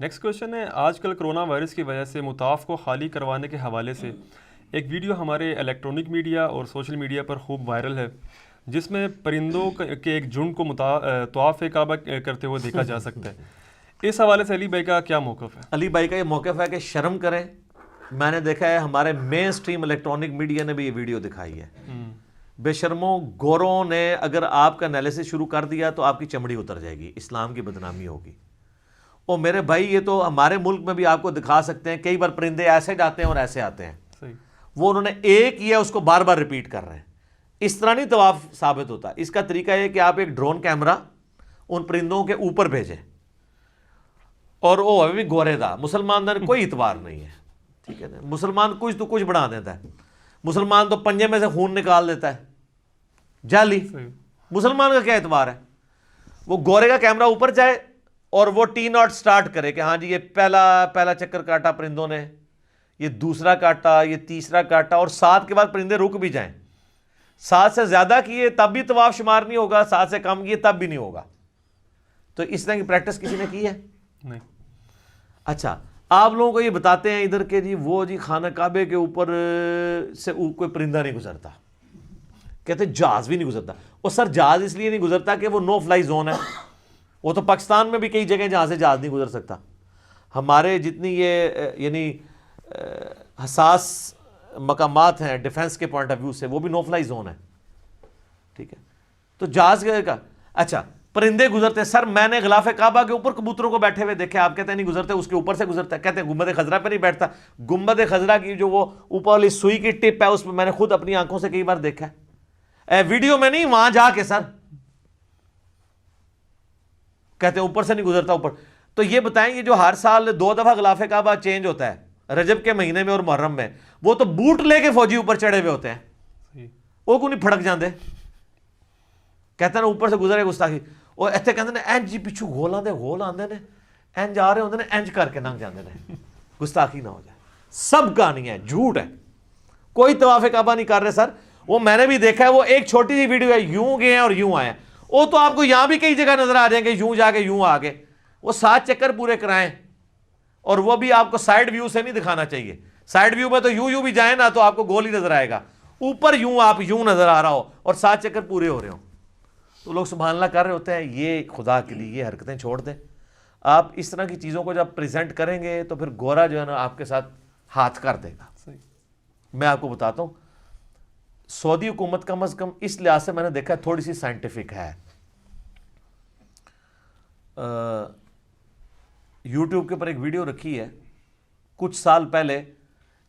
Next question ہے، آج کل کرونا وائرس کی وجہ سے مطاف کو خالی کروانے کے حوالے سے ایک ویڈیو ہمارے الیکٹرانک میڈیا اور سوشل میڈیا پر خوب وائرل ہے، جس میں پرندوں کے ایک جھنڈ کو طواف کعبہ کرتے ہوئے دیکھا جا سکتا ہے۔ اس حوالے سے علی بھائی کا کیا موقف ہے؟ علی بھائی کا یہ موقف ہے کہ شرم کریں۔ میں نے دیکھا ہے ہمارے مین اسٹریم الیکٹرانک میڈیا نے بھی یہ ویڈیو دکھائی ہے۔ بے شرموں گوروں نے اگر آپ کا انالیسس شروع کر دیا تو آپ کی چمڑی اتر جائے گی، اسلام کی بدنامی ہوگی۔ اور میرے بھائی یہ تو ہمارے ملک میں بھی آپ کو دکھا سکتے ہیں، کئی بار پرندے ایسے جاتے ہیں اور ایسے آتے ہیں، وہ انہوں نے ایک کیا اس کو بار بار ریپیٹ کر رہے ہیں۔ اس طرح نہیں طواف ثابت ہوتا۔ اس کا طریقہ یہ کہ آپ ایک ڈرون کیمرہ ان پرندوں کے اوپر بھیجیں، اور وہ ابھی بھی گورے دا مسلمان دا کوئی اعتبار نہیں ہے، ٹھیک ہے نا۔ مسلمان کچھ تو کچھ بنا دیتا ہے، مسلمان تو پنجے میں سے خون نکال دیتا ہے جعلی، مسلمان کا کیا اعتبار ہے؟ وہ گورے کا کیمرہ اوپر جائے اور وہ ٹی ناٹ سٹارٹ کرے کہ ہاں جی یہ پہلا چکر کاٹا پرندوں نے، یہ دوسرا کاٹا، یہ تیسرا کاٹا، اور 7 کے بعد پرندے رک بھی جائیں۔ 7 سے زیادہ کیے تب بھی طواف شمار نہیں ہوگا، 7 سے کم کیے تب بھی نہیں ہوگا۔ تو اس طرح کی پریکٹس کسی نے کی ہے؟ نہیں۔ اچھا، آپ لوگوں کو یہ بتاتے ہیں ادھر کے جی وہ جی خانہ کعبے کے اوپر سے کوئی پرندہ نہیں گزرتا، کہتے جہاز بھی نہیں گزرتا۔ اور سر جہاز اس لیے نہیں گزرتا کہ وہ نو فلائی زون ہے، وہ تو پاکستان میں بھی کئی جگہ جہاں سے جہاز نہیں گزر سکتا۔ ہمارے جتنی یہ یعنی حساس مقامات ہیں ڈیفنس کے پوائنٹ آف ویو سے، وہ بھی نو فلائی زون ہے، ٹھیک ہے۔ تو جہاز کا اچھا پرندے گزرتے ہیں۔ سر میں نے غلاف کعبہ کے اوپر کبوتروں کو بیٹھے ہوئے دیکھے، آپ کہتے ہیں نہیں گزرتے، اس کے اوپر سے گزرتا ہے، کہتے ہیں گنبد خضرا پہ نہیں بیٹھتا۔ گنبد خضرا کی جو وہ اوپر والی سوئی کی ٹپ ہے اس میں نے خود اپنی آنکھوں سے کئی بار دیکھا ہے، ویڈیو میں نہیں، وہاں جا کے۔ سر کہتے ہیں اوپر سے نہیں گزرتا اوپر۔ تو یہ بتائیں یہ جو ہر سال 2 دفعہ غلاف کعبہ چینج ہوتا ہے رجب کے مہینے میں اور محرم میں، وہ تو بوٹ لے کے فوجی اوپر چڑھے ہوئے ہوتے ہیں، وہ کیوں نہیں پھڑک جاندے؟ کہتے ہیں نا اوپر سے گزرے گستاخی، وہ ایتھے کہتے ہیں اینج جی پچھو گول آندے نے، اینج آ رہے ہوندے نے، اینج کر کے لنگ جاندے نے، گستاخی نہ ہو جائے۔ سب کہانی ہے، جھوٹ ہے، کوئی طواف کعبہ نہیں کر رہے سر۔ وہ میں نے بھی دیکھا ہے، وہ ایک چھوٹی سی ویڈیو ہے، یوں گئے ہیں اور یوں آئے ہیں، وہ تو آپ کو یہاں بھی کئی جگہ نظر آ جائیں گے، یوں جا کے یوں آ گئے۔ وہ 7 چکر پورے کرائیں، اور وہ بھی آپ کو سائیڈ ویو سے نہیں دکھانا چاہیے۔ سائیڈ ویو میں تو یوں بھی جائیں نا تو آپ کو گول ہی نظر آئے گا، اوپر یوں آپ یوں نظر آ رہا ہو اور 7 چکر پورے ہو رہے ہوں، تو لوگ سبحان اللہ کر رہے ہوتے ہیں۔ یہ خدا کے لیے یہ حرکتیں چھوڑ دیں۔ آپ اس طرح کی چیزوں کو جب پریزنٹ کریں گے تو پھر گورا جو ہے نا آپ کے ساتھ ہاتھ کر دے گا۔ میں آپ کو بتاتا ہوں، سعودی حکومت کم از کم اس لحاظ سے میں نے دیکھا تھوڑی سی سائنٹیفک ہے۔ یوٹیوب کے اوپر ایک ویڈیو رکھی ہے کچھ سال پہلے،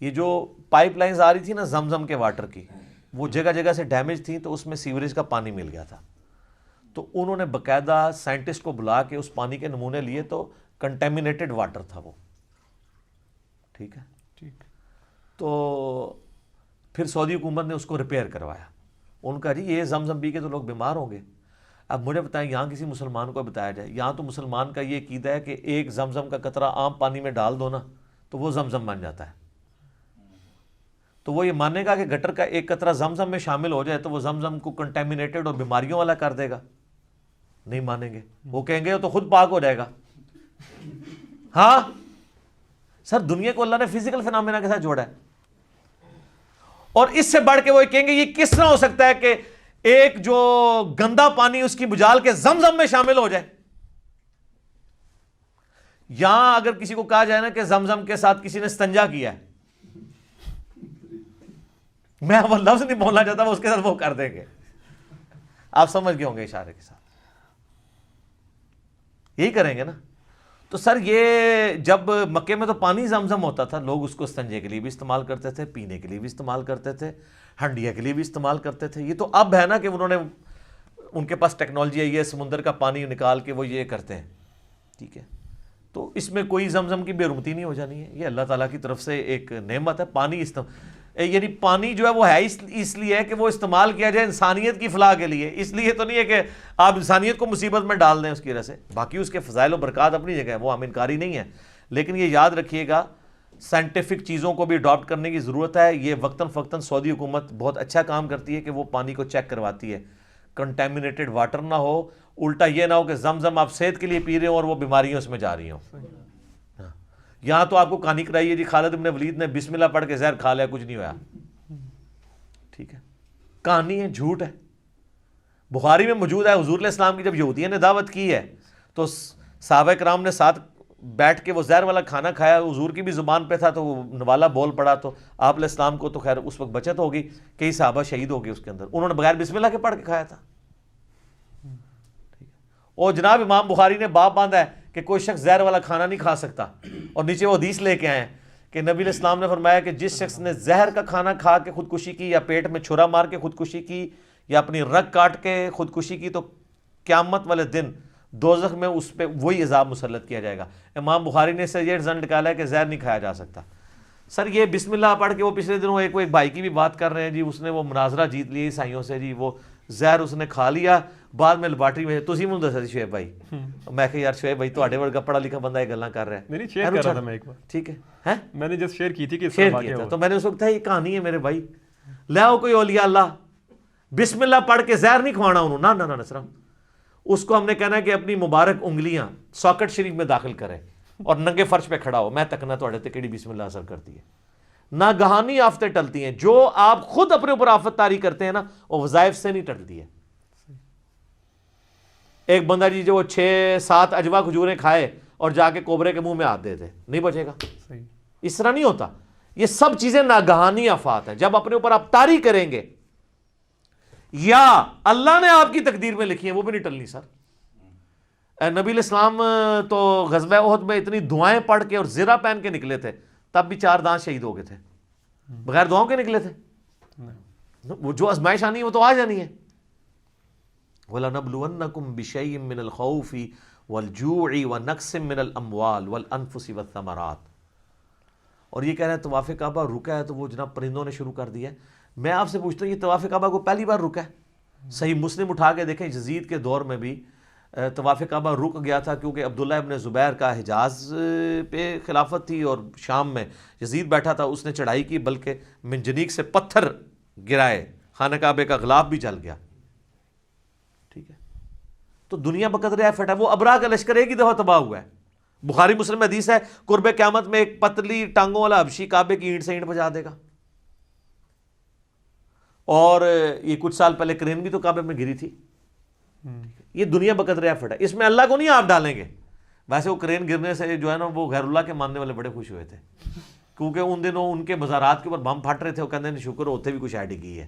یہ جو پائپ لائنز آ رہی تھی نا زمزم کے واٹر کی، وہ جگہ جگہ سے ڈیمیج تھی، تو اس میں سیوریج کا پانی مل گیا تھا۔ تو انہوں نے باقاعدہ سائنٹسٹ کو بلا کے اس پانی کے نمونے لیے، تو کنٹیمنیٹڈ واٹر تھا وہ، ٹھیک ہے۔ تو پھر سعودی حکومت نے اس کو ریپیئر کروایا۔ ان کا جی یہ زمزم پی کے تو لوگ بیمار ہوں گے۔ اب مجھے بتائیں یہاں کسی مسلمان کو بتایا جائے، یہاں تو مسلمان کا یہ عقیدہ ہے کہ ایک زمزم کا قطرہ عام پانی میں ڈال دو نا تو وہ زمزم بن جاتا ہے۔ تو وہ یہ مانے گا کہ گٹر کا ایک قطرہ زمزم میں شامل ہو جائے تو وہ زمزم کو کنٹیمنیٹڈ اور بیماریوں والا کر دے گا؟ نہیں مانیں گے، وہ کہیں گے تو خود پاک ہو جائے گا۔ ہاں سر، دنیا کو اللہ نے فزیکل فینامنا کے ساتھ جوڑا ہے، اور اس سے بڑھ کے وہ کہیں گے یہ کس طرح ہو سکتا ہے کہ ایک جو گندا پانی اس کی بجال کے زمزم میں شامل ہو جائے۔ یہاں اگر کسی کو کہا جائے نا کہ زمزم کے ساتھ کسی نے استنجا کیا ہے، میں وہ لفظ نہیں بولنا چاہتا، وہ اس کے ساتھ وہ کر دیں گے، آپ سمجھ گئے ہوں گے اشارے کے ساتھ، یہی کریں گے نا۔ تو سر یہ جب مکے میں تو پانی زمزم ہوتا تھا، لوگ اس کو استنجے کے لیے بھی استعمال کرتے تھے، پینے کے لیے بھی استعمال کرتے تھے، ہنڈیا کے لیے بھی استعمال کرتے تھے۔ یہ تو اب ہے نا کہ انہوں نے، ان کے پاس ٹیکنالوجی ہے، یہ سمندر کا پانی نکال کے وہ یہ کرتے ہیں، ٹھیک ہے۔ تو اس میں کوئی زمزم کی بے رحمتی نہیں ہو جانی ہے، یہ اللہ تعالیٰ کی طرف سے ایک نعمت ہے۔ پانی یعنی پانی جو ہے وہ ہے اس لیے ہے کہ وہ استعمال کیا جائے انسانیت کی فلاح کے لیے، اس لیے تو نہیں ہے کہ آپ انسانیت کو مصیبت میں ڈال دیں اس کی وجہ سے۔ باقی اس کے فضائل و برکات اپنی جگہ ہے، وہ ہم انکاری نہیں ہے، لیکن یہ یاد رکھیے گا سائنٹیفک چیزوں کو بھی اڈاپٹ کرنے کی ضرورت ہے۔ یہ وقتاً فوقتاً سعودی حکومت بہت اچھا کام کرتی ہے کہ وہ پانی کو چیک کرواتی ہے، کنٹیمنیٹڈ واٹر نہ ہو، الٹا یہ نہ ہو کہ زمزم آپ صحت کے لیے پی رہے ہوں اور وہ بیماریوں اس میں جا رہی ہوں۔ یہاں تو آپ کو کہانی کرائی ہے جی خالد بن ولید نے بسم اللہ پڑھ کے زہر کھا لیا, کچھ نہیں ہوا. ٹھیک ہے, کہانی ہے, جھوٹ ہے. بخاری میں موجود ہے حضور علیہ السلام کی جب یہودیوں نے دعوت کی ہے تو صحابہ کرام نے ساتھ بیٹھ کے وہ زہر والا کھانا کھایا, حضور کی بھی زبان پہ تھا تو وہ نوالا بول پڑا, تو آپ علیہ السلام کو تو خیر اس وقت بچت ہوگی, کئی صحابہ شہید ہو گئے اس کے اندر, انہوں نے بغیر بسم اللہ کے پڑھ کے کھایا تھا. اور جناب امام بخاری نے باب باندھا ہے کہ کوئی شخص زہر والا کھانا نہیں کھا سکتا, اور نیچے وہ حدیث لے کے آئے ہیں کہ نبی علیہ السلام نے فرمایا کہ جس شخص نے زہر کا کھانا کھا کے خودکشی کی, یا پیٹ میں چھرا مار کے خودکشی کی, یا اپنی رگ کاٹ کے خودکشی کی, تو قیامت والے دن دوزخ میں اس پہ وہی عذاب مسلط کیا جائے گا. امام بخاری نے اس سے یہ رزلٹ نکالا ہے کہ زہر نہیں کھایا جا سکتا. سر یہ بسم اللہ پڑھ کے وہ پچھلے دنوں ایک بھائی کی بھی بات کر رہے ہیں جی, اس نے وہ مناظرہ جیت لیا عیسائیوں سے جی, وہ زہر اس نے کھا لیا, بعد میں لیبارٹری میں تسی مجھے دسا شعیب بھائی, میں کہ یار شعیب بھائی تواڈے ورگا پڑھا لکھا بندہ یہ گلاں کر رہا ہے. نہیں شیئر کر رہا تھا میں ایک بار, ٹھیک ہے, میں نے جسٹ شیئر کی تھی کہ اس شیئر کیا تھا, تو میں نے اس وقت یہ کہانی ہے میرے بھائی, لے آؤ کوئی اولیاء اللہ بسم اللہ پڑھ کے زہر نہیں کھوانا انہوں, نہ نہ نہ, اس کو ہم نے کہنا ہے کہ اپنی مبارک انگلیاں ساکٹ شریف میں داخل کرے اور ننگے فرش پہ کھڑا ہو, میں تکنا تواڈے تے کیڑی بسم اللہ اثر کرتی ہے. ناگہانی آفتیں ٹلتی ہیں, جو آپ خود اپنے اوپر آفت طاری کرتے ہیں نا وہ وظائف سے نہیں ٹلتی ہے. ایک بندہ جی جو 6-7 اجوا کھجوریں کھائے اور جا کے کوبرے کے منہ میں ہاتھ دے دے, نہیں بچے گا. اس طرح نہیں ہوتا, یہ سب چیزیں ناگہانی آفات ہیں. جب اپنے اوپر آپ طاری کریں گے یا اللہ نے آپ کی تقدیر میں لکھی ہیں, وہ بھی نہیں ٹلنی. سر نبی علیہ السلام تو غزوہ احد میں اتنی دعائیں پڑھ کے اور زرہ پہن کے نکلے تھے, تب بھی 4 دانت شہید ہو گئے تھے, بغیر دعاؤں کے نکلے تھے. وہ جو آزمائش آنی ہے وہ تو آ جانی ہے. وَلَنَبْلُوَنَّكُمْ بِشَيْءٍ مِّنَ الْخَوْفِ وَالْجُوعِ وَنَقْصٍ مِّنَ الْأَمْوَالِ وَالْأَنفُسِ وَالثَّمَرَاتِ. اور یہ کہہ رہے ہیں طواف کعبہ رکا ہے تو وہ جناب پرندوں نے شروع کر دیا ہے. میں آپ سے پوچھتا ہوں یہ طواف کعبہ کو پہلی بار رکا ہے؟ صحیح مسلم اٹھا کے دیکھیں, یزید کے دور میں بھی طواف کعبہ رک گیا تھا, کیونکہ عبداللہ ابن زبیر کا حجاز پہ خلافت تھی اور شام میں یزید بیٹھا تھا, اس نے چڑھائی کی, بلکہ منجنیق سے پتھر گرائے, خانہ کعبے کا غلاف بھی جل گیا. ٹھیک ہے, تو دنیا بقدر ایفٹ ہے. وہ ابرا کا لشکر ایک ہی دفعہ تباہ ہوا ہے. بخاری مسلم حدیث ہے قرب قیامت میں ایک پتلی ٹانگوں والا حبشی کعبے کی اینٹ سے اینٹ بجا دے گا. اور یہ کچھ سال پہلے کرین بھی تو کعبے میں گری تھی. یہ دنیا بقدر ایفٹ ہے, اس میں اللہ کو نہیں آپ ڈالیں گے. ویسے وہ کرین گرنے سے جو ہے نا وہ غیر اللہ کے ماننے والے بڑے خوش ہوئے تھے, کیونکہ ان دنوں ان کے مزارات کے اوپر بم پھٹ رہے تھے. وہ کہتے ہیں شکر ہوتے بھی کچھ ایڈ کی ہے,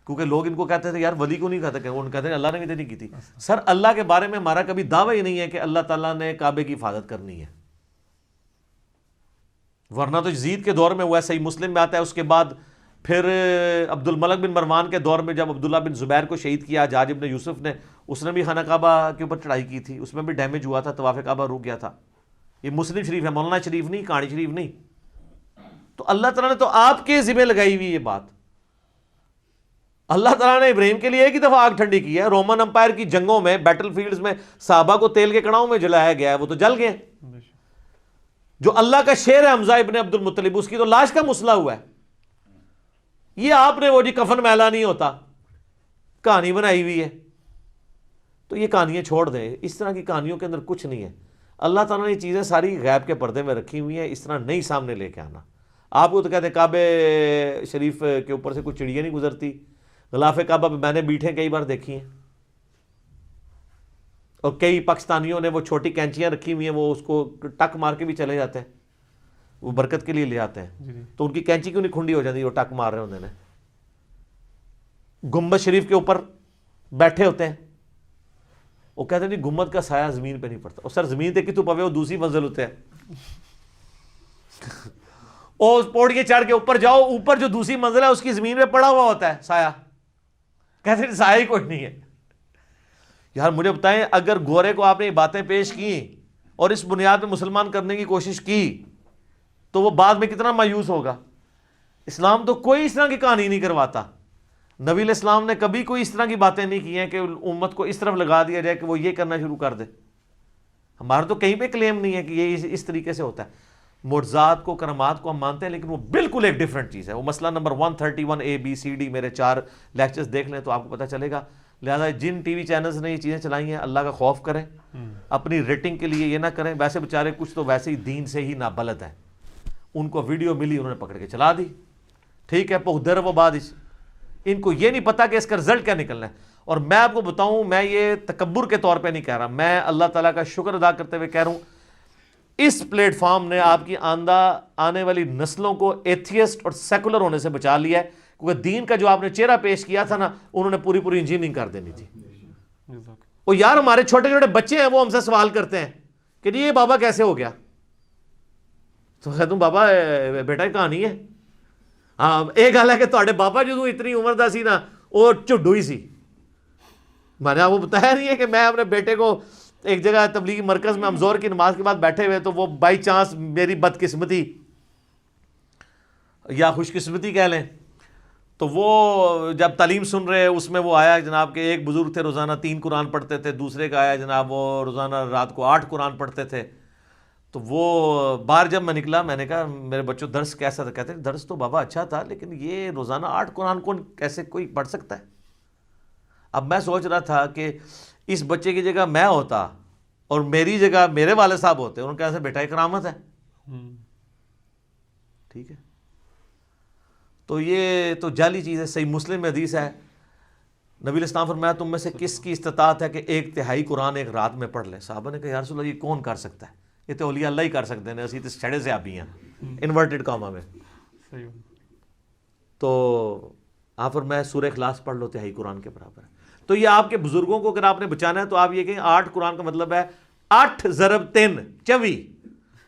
کیونکہ لوگ ان کو کہتے تھے یار ولی کو نہیں کہتے, ان کہتے ہیں اللہ نے بھی تو نہیں کی تھی. سر اللہ کے بارے میں ہمارا کبھی دعویٰ ہی نہیں ہے کہ اللہ تعالیٰ نے کعبے کی حفاظت کرنی ہے, ورنہ تو یزید کے دور میں ہوا ہے. صحیح مسلم میں آتا ہے. اس کے بعد پھر عبد الملک بن مروان کے دور میں جب عبداللہ بن زبیر کو شہید کیا حجاج ابن یوسف نے, اس نے بھی خانہ کعبہ کے اوپر چڑھائی کی تھی, اس میں بھی ڈیمیج ہوا تھا, طواف کعبہ رک گیا تھا. یہ مسلم شریف ہے, مولانا شریف نہیں, کہانی شریف نہیں. تو اللہ تعالیٰ نے تو آپ کے ذمہ لگائی ہوئی یہ بات. اللہ تعالیٰ نے ابراہیم کے لیے ایک ہی دفعہ آگ ٹھنڈی کی ہے. رومن امپائر کی جنگوں میں, بیٹل فیلڈز میں صحابہ کو تیل کے کڑاؤں میں جلایا گیا ہے, وہ تو جل گئے. جو اللہ کا شیر ہے حمزہ ابن عبد المطلب, اس کی تو لاش کا مسئلہ ہوا ہے. یہ آپ نے وہ جی کفن میلا نہیں ہوتا کہانی بنائی ہوئی ہے. تو یہ کہانیاں چھوڑ دیں, اس طرح کی کہانیوں کے اندر کچھ نہیں ہے. اللہ تعالیٰ نے یہ چیزیں ساری غیب کے پردے میں رکھی ہوئی ہیں, اس طرح نہیں سامنے لے کے آنا. آپ کو تو کہتے ہیں کعبے شریف کے اوپر سے کچھ چڑیاں نہیں گزرتی. غلاف کعبہ پہ میں نے بیٹھیں کئی بار دیکھی ہیں, اور کئی پاکستانیوں نے وہ چھوٹی کینچیاں رکھی ہوئی ہیں, وہ اس کو ٹک مار کے بھی چلے جاتے ہیں, وہ برکت کے لیے لے آتے ہیں. تو ان کی کینچی کیوں نہیں کھنڈی ہو جاتی, وہ ٹک مار رہے ہوتے ہیں. گنبد شریف کے اوپر بیٹھے ہوتے ہیں, وہ کہتے ہیں گنبد کا سایہ زمین پہ نہیں پڑتا. اور سر زمین تے کتوں پوے, وہ دوسری منزل ہوتے ہیں. اور پوڑیاں چڑھ کے اوپر جاؤ, اوپر جو دوسری منزل ہے اس کی زمین پہ پڑا ہوا ہوتا ہے سایہ. کہتے ہیں سایہ ہی کوئی نہیں ہے. یار مجھے بتائیں, اگر گورے کو آپ نے یہ باتیں پیش کی اور اس بنیاد پہ مسلمان کرنے کی کوشش کی تو وہ بعد میں کتنا مایوس ہوگا. اسلام تو کوئی اس طرح کی کہانی نہیں کرواتا. نبی علیہ السلام نے کبھی کوئی اس طرح کی باتیں نہیں کی ہیں کہ امت کو اس طرف لگا دیا جائے کہ وہ یہ کرنا شروع کر دے. ہمارا تو کہیں پہ کلیم نہیں ہے کہ یہ اس طریقے سے ہوتا ہے. معجزات کو, کرامات کو ہم مانتے ہیں, لیکن وہ بالکل ایک ڈیفرنٹ چیز ہے. وہ مسئلہ نمبر 131 ABCD میرے 4 لیکچرز دیکھ لیں تو آپ کو پتہ چلے گا. لہٰذا جن ٹی وی چینلز نے یہ چیزیں چلائی ہیں اللہ کا خوف کریں, اپنی ریٹنگ کے لیے یہ نہ کریں. ویسے بیچارے کچھ تو ویسے ہی دین سے ہی نابلد ہیں, ان کو ویڈیو ملی انہوں نے پکڑ کے چلا دی, ٹھیک ہے, پختر و بادش. ان کو یہ نہیں پتا کہ اس کا رزلٹ کیا نکلنا ہے. اور میں آپ کو بتاؤں, میں یہ تکبر کے طور پہ نہیں کہہ رہا, میں اللہ تعالیٰ کا شکر ادا کرتے ہوئے کہہ رہا ہوں, اس پلیٹ فارم نے آپ کی آنے والی نسلوں کو ایتھیسٹ اور سیکولر ہونے سے بچا لیا ہے, کیونکہ دین کا جو آپ نے چہرہ پیش کیا تھا نا, انہوں نے پوری پوری انجینئرنگ کر دینی تھی. وہ یار ہمارے چھوٹے چھوٹے بچے ہیں, وہ ہم سے سوال کرتے ہیں کہ یہ بابا کیسے ہو گیا, تو کہتا ہوں بابا بیٹا یہ کہانی ہے. ہاں ایک گل ہے کہ تھوڑے بابا جو اتنی عمر دا سی نا, وہ چڈو ہی سی. میں نے آپ کو بتایا نہیں ہے کہ میں اپنے بیٹے کو ایک جگہ تبلیغی مرکز میں ہم زور کی نماز کے بعد بیٹھے ہوئے, تو وہ بائی چانس میری بدقسمتی یا خوش قسمتی کہہ لیں, تو وہ جب تعلیم سن رہے اس میں وہ آیا جناب کہ ایک بزرگ تھے روزانہ 3 قرآن پڑھتے تھے, دوسرے کا آیا جناب وہ روزانہ رات کو 8 قرآن پڑھتے تھے. تو وہ باہر جب میں نکلا, میں نے کہا میرے بچوں درس کیسا تھا؟ کہتے ہیں درس تو بابا اچھا تھا, لیکن یہ روزانہ 8 قرآن کون کیسے کوئی پڑھ سکتا ہے؟ اب میں سوچ رہا تھا کہ اس بچے کی جگہ میں ہوتا اور میری جگہ میرے والد صاحب ہوتے, انہوں نے کہا بیٹا ایک کرامت ہے. ٹھیک ہے, تو یہ تو جعلی چیز ہے. صحیح مسلم میں حدیث ہے, نبی علیہ السلام فرمایا تم میں سے کس کی استطاعت ہے کہ 1/3 قرآن ایک رات میں پڑھ لے؟ صحابہ نے کہا یا رسول اللہ یہ کون کر سکتا ہے؟ یہ تو اولیاء اللہ ہی کر سکتے ہیں, اسی تو چھڑے سے آبی ہیں انورٹڈ کاما میں. تو آپ فرمایا سورہ اخلاص پڑھ لو, 1/3 قرآن کے برابر ہے. تو یہ آپ کے بزرگوں کو اگر آپ نے بچانا ہے تو آپ یہ کہیں 8 قرآن کا مطلب ہے 8 ضرب 3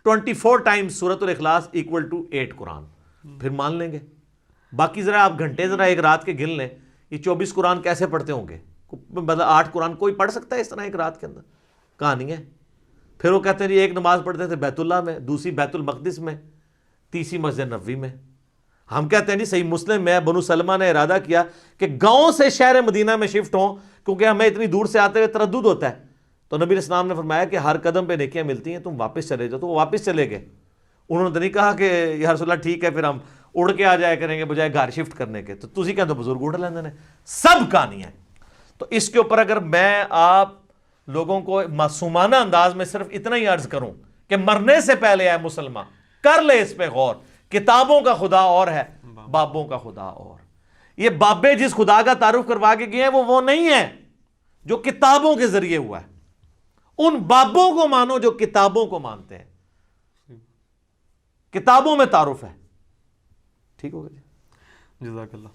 24 ٹائمز سورۃ الاخلاص ایکول ٹو 8 قرآن, پھر مان لیں گے. باقی ذرا آپ گھنٹے ذرا ایک رات کے گن لیں, یہ 24 قرآن کیسے پڑھتے ہوں گے؟ مطلب 8 قرآن کوئی پڑھ سکتا ہے اس طرح ایک رات کے اندر؟ کہانی ہے. پھر وہ کہتے ہیں جی ایک نماز پڑھتے تھے بیت اللہ میں, دوسری بیت المقدس میں, تیسری مسجد نبوی میں. ہم کہتے ہیں جی صحیح مسلم میں بنو سلمہ نے ارادہ کیا کہ گاؤں سے شہر مدینہ میں شفٹ ہوں, کیونکہ ہمیں اتنی دور سے آتے ہوئے تردد ہوتا ہے. تو نبی علیہ السلام نے فرمایا کہ ہر قدم پہ نیکیاں ملتی ہیں, تم واپس چلے جاؤ. تو وہ واپس چلے گئے. انہوں نے تو نہیں کہا کہ یا رسول اللہ ٹھیک ہے پھر ہم اڑ کے آ جایا کریں گے بجائے گھر شفٹ کرنے کے. تو تسی کہتے بزرگ اڑ لیندے نے, سب کہانی ہے. تو اس کے اوپر اگر میں آپ لوگوں کو معصومانہ انداز میں صرف اتنا ہی عرض کروں کہ مرنے سے پہلے اے مسلمان کر لے اس پہ غور, کتابوں کا خدا اور ہے, بابوں کا خدا اور. یہ بابے جس خدا کا تعارف کروا کے گئے ہیں وہ نہیں ہے جو کتابوں کے ذریعے ہوا ہے. ان بابوں کو مانو جو کتابوں کو مانتے ہیں, کتابوں میں تعارف ہے. ٹھیک ہوگا جی, جزاک اللہ.